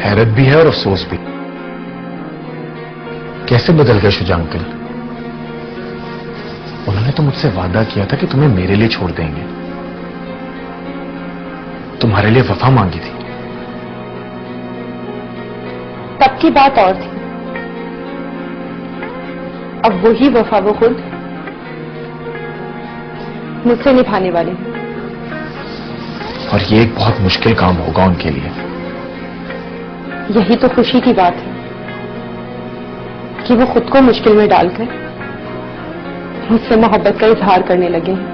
हैरत भी है और अफसोस भी। कैसे बदल गए शुजा अंकल? उन्होंने तो मुझसे वादा किया था कि तुम्हें मेरे लिए छोड़ देंगे, तुम्हारे लिए वफा मांगी थी। तब की बात और थी, अब वही वफा वो खुद मुझसे निभाने वाले हैं। और ये एक बहुत मुश्किल काम होगा उनके लिए। यही तो खुशी की बात है कि वो खुद को मुश्किल में डालकर मुझसे मोहब्बत का इजहार करने लगे हैं।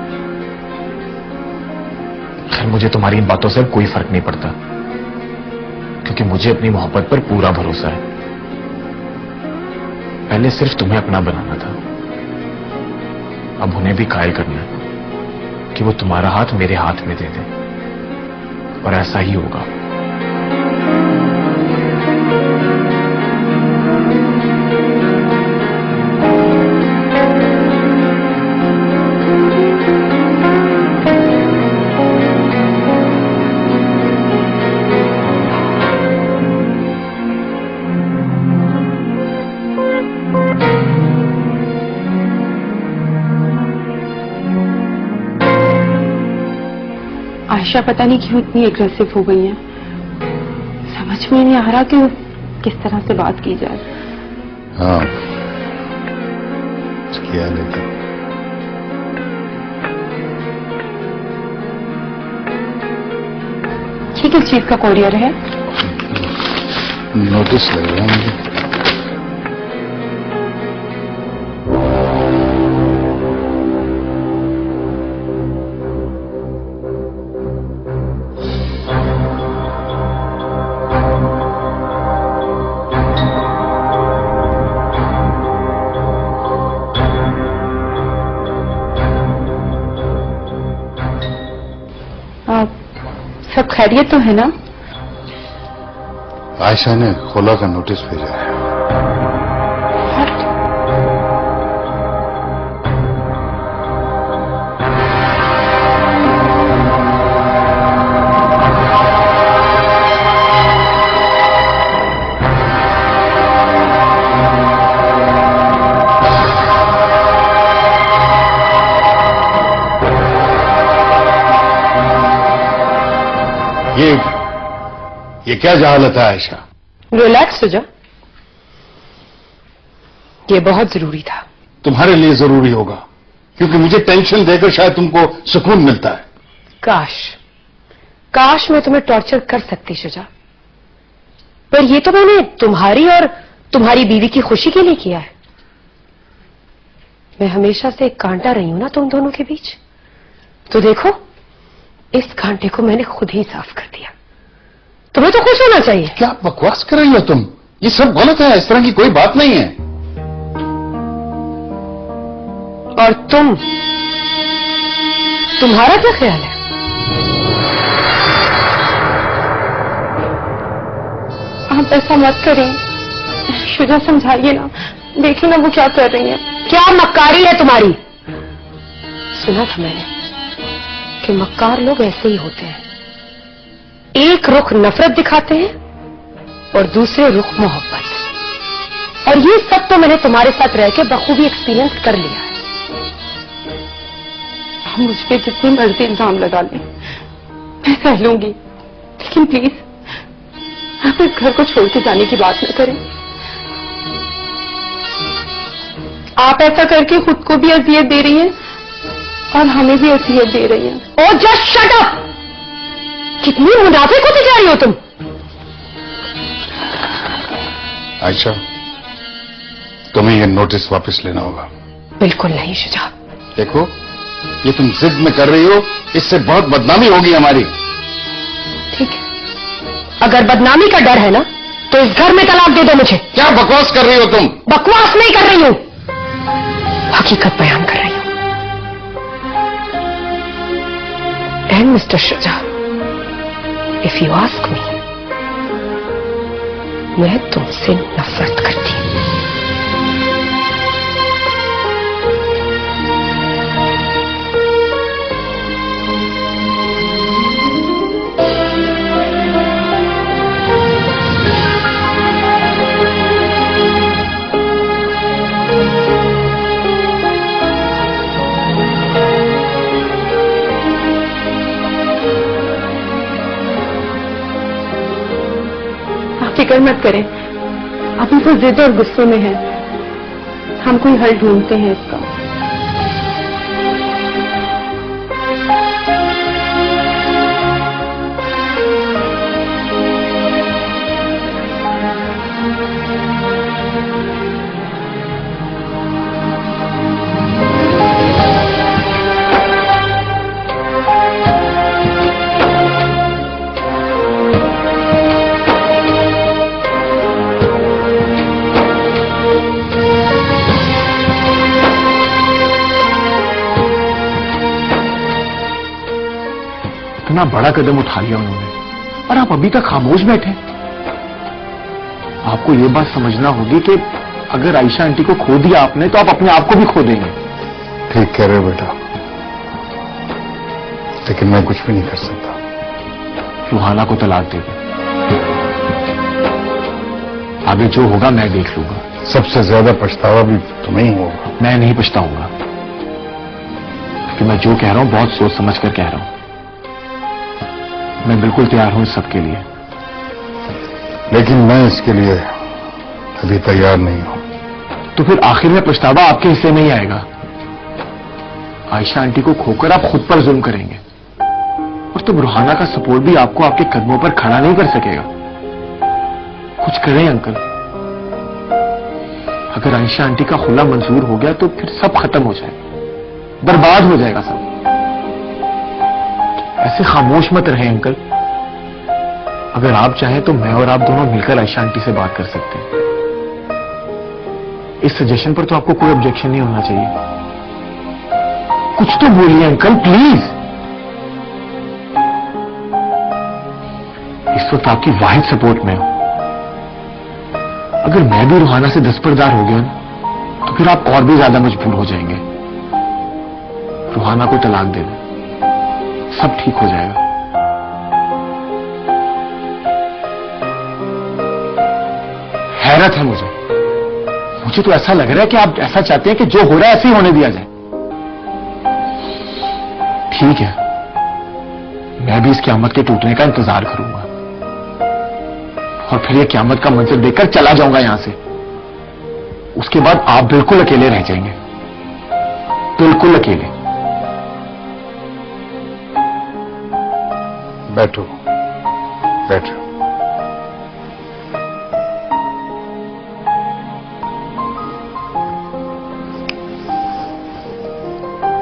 खैर, मुझे तुम्हारी इन बातों से कोई फर्क नहीं पड़ता, क्योंकि मुझे अपनी मोहब्बत पर पूरा भरोसा है। पहले सिर्फ तुम्हें अपना बनाना था, अब उन्हें भी कायल करना है कि वो तुम्हारा हाथ मेरे हाथ में दे दे, और ऐसा ही होगा। आयशा पता नहीं क्यों इतनी एग्रेसिव हो गई है, समझ में नहीं आ रहा कि किस तरह से बात की जाए। हाँ, किया लेकिन ये किस चीज का कोरियर है? नोटिस लग रहा है मुझे। सब खैरियत तो है ना? आयशा ने खोला का नोटिस भेजा है। ये क्या जहालत है आयशा? रिलैक्स हो जा, ये बहुत जरूरी था। तुम्हारे लिए जरूरी होगा, क्योंकि मुझे टेंशन देकर शायद तुमको सुकून मिलता है। काश मैं तुम्हें टॉर्चर कर सकती शुजा, पर ये तो मैंने तुम्हारी और तुम्हारी बीवी की खुशी के लिए किया है। मैं हमेशा से एक कांटा रही हूं ना तुम दोनों के बीच, तो देखो इस कांटे को मैंने खुद ही साफ कर दिया। तुम्हें तो खुश होना चाहिए। क्या बकवास कर रही हो तुम? ये सब गलत है, इस तरह की कोई बात नहीं है। और तुम्हारा क्या ख्याल है? आप ऐसा मत करें शुजा, समझाइए ना, देखिए ना वो क्या कर रही है। क्या मक्कारी है तुम्हारी? सुना था मैंने कि मक्कार लोग ऐसे ही होते हैं, एक रुख नफरत दिखाते हैं और दूसरे रुख मोहब्बत। और ये सब तो मैंने तुम्हारे साथ रह के बखूबी एक्सपीरियंस कर लिया है। आप मुझ पे जितनी मर्जी इल्जाम लगा लें, मैं सह लूंगी, लेकिन प्लीज आप इस घर को छोड़ के जाने की बात न करें। आप ऐसा करके खुद को भी अजियत दे रही हैं और हमें भी अजियत दे रही हैं। ओ जस्ट शट अप! कितनी मुनाफिक होती जा रही हो तुम। आयशा, तुम्हें यह नोटिस वापस लेना होगा। बिल्कुल नहीं शुजा। देखो, ये तुम जिद में कर रही हो, इससे बहुत बदनामी होगी हमारी। ठीक है, अगर बदनामी का डर है ना तो इस घर में तलाक दे दो मुझे। क्या बकवास कर रही हो तुम? बकवास नहीं कर रही हूं, हकीकत बयान कर रही हूं। And mister Shuja, if you ask me, मैं तुमसे नफरत करती हूं। फिक्र मत करें, अभी तो जिद और गुस्से में है। हम कोई हल ढूंढते हैं इसका। इतना बड़ा कदम उठा लिया उन्होंने और आप अभी तक खामोश बैठे। आपको ये बात समझना होगी कि अगर आयशा आंटी को खो दिया आपने तो आप अपने आप को भी खो देंगे। ठीक कह रहे हो बेटा, लेकिन मैं कुछ भी नहीं कर सकता। रूहाना को तलाक दे दो, आगे जो होगा मैं देख लूंगा। सबसे ज्यादा पछतावा भी तुम्हें ही होगा। मैं नहीं पछताऊंगा, कि मैं जो कह रहा हूं बहुत सोच समझ कर कह रहा हूं। मैं बिल्कुल तैयार हूं इस सबके लिए, लेकिन मैं इसके लिए अभी तैयार नहीं हूं। तो फिर आखिर में पछतावा आपके हिस्से में ही आएगा। आयशा आंटी को खोकर आप खुद पर जुल्म करेंगे और तब रूहाना का सपोर्ट भी आपको आपके कदमों पर खड़ा नहीं कर सकेगा। कुछ करें अंकल, अगर आयशा आंटी का खुला मंजूर हो गया तो फिर सब खत्म हो जाएगा, बर्बाद हो जाएगा सब। ऐसे खामोश मत रहे अंकल। अगर आप चाहें तो मैं और आप दोनों मिलकर आयशा आंटी से बात कर सकते हैं। इस सजेशन पर तो आपको कोई ऑब्जेक्शन नहीं होना चाहिए। कुछ तो बोलिए अंकल प्लीज। इस वक्त आपकी वाहिद सपोर्ट में हूं। अगर मैं भी रूहाना से दस्तबरदार हो गया ना तो फिर आप और भी ज्यादा मजबूर हो जाएंगे। रूहाना को तलाक दे दें, सब ठीक हो जाएगा। हैरत है मुझे तो ऐसा लग रहा है कि आप ऐसा चाहते हैं कि जो हो रहा है ऐसे ही होने दिया जाए। ठीक है, मैं भी इस क़यामत के टूटने का इंतजार करूंगा और फिर ये क़यामत का मंजर देखकर चला जाऊंगा यहां से। उसके बाद आप बिल्कुल अकेले रह जाएंगे, बिल्कुल अकेले। बैठो बैठो।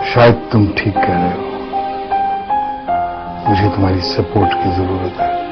शायद तुम ठीक कह रहे हो, मुझे तुम्हारी सपोर्ट की जरूरत है।